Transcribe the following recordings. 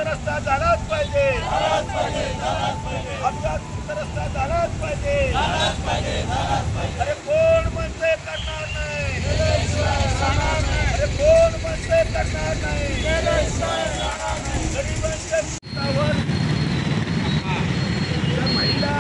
रस्ता झालाच पाहिजे, अपघातमुक्त रस्ता झालाच पाहिजे। अरे कोण म्हणतंय करणार नाही, अरे कोण म्हणतंय करणार नाही। गरिबांच्या रस्त्यावर महिला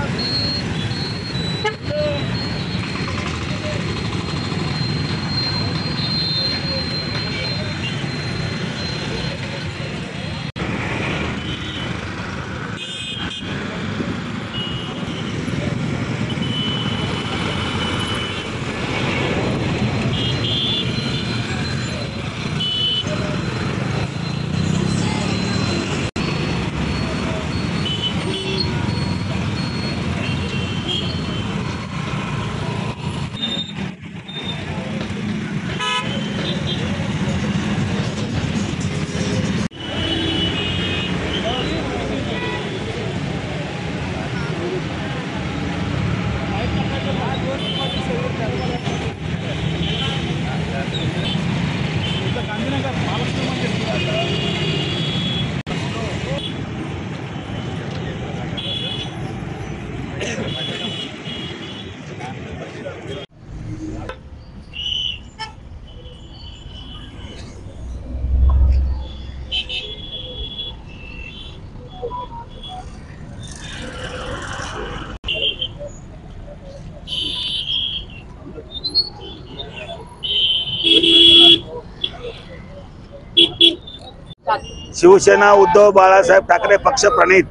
शिवसेना उद्धव बाळासाहेब ठाकरे पक्ष प्रणित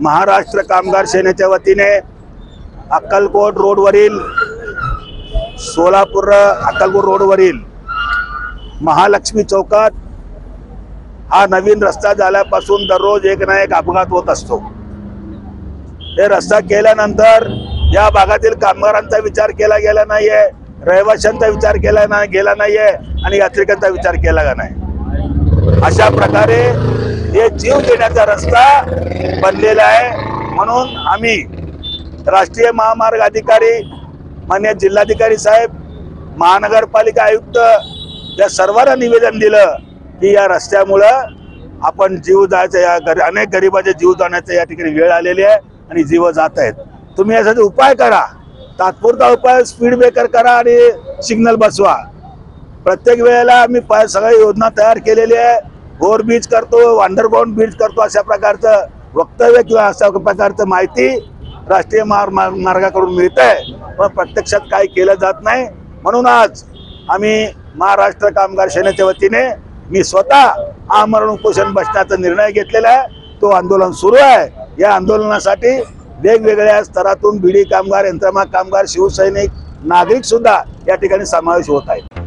महाराष्ट्र कामगार सेनेच्या वतीने अक्कलकोट रोडवरील सोलापूर अक्कलकोट रोडवरील महालक्ष्मी चौकात हा नवीन रस्ता झाल्यापासून दररोज एक ना एक अपघात होत असतो। हे रस्ता केल्यानंतर या भागातील कामगारांचा विचार केला गेला नाहीये, रहिवाशांचा विचार केला गेला नाहीये आणि यात्रिकांचा विचार केला नाही। अशा प्रकारे हे जीव देण्याचा रस्ता बनलेला आहे। म्हणून आम्ही राष्ट्रीय महामार्ग अधिकारी, माननीय जिल्हाधिकारी साहेब, महानगरपालिका आयुक्त या सर्वांना निवेदन दिलं की या रस्त्यामुळं आपण जीव जायचं, अनेक गरिबांचे जीव जाण्याचं या ठिकाणी वेळ आलेली आहे आणि जीव जात आहेत। तुम्ही यासाठी उपाय करा, तात्पुरता उपाय स्पीड ब्रेकर करा आणि सिग्नल बसवा। प्रत्येक वेळेला आम्ही सगळी योजना तयार केलेली आहे। ओव्हर ब्रिज करतो, अंडरग्राउंड ब्रिज करतो, अशा प्रकारचं वक्तव्य किंवा अशा प्रकारचं माहिती राष्ट्रीय मार्गाकडून मिळत आहे, पण प्रत्यक्षात काही केलं जात नाही। म्हणून आज आम्ही महाराष्ट्र कामगार सेनेच्या वतीने मी स्वतः आमरण उपोषण बसण्याचा निर्णय घेतलेला आहे। तो आंदोलन सुरू आहे। या आंदोलनासाठी वेगवेगळ्या स्तरातून बीडी कामगार, यंत्रमाग कामगार, शिवसैनिक, नागरिक सुद्धा या ठिकाणी समावेश होत आहे।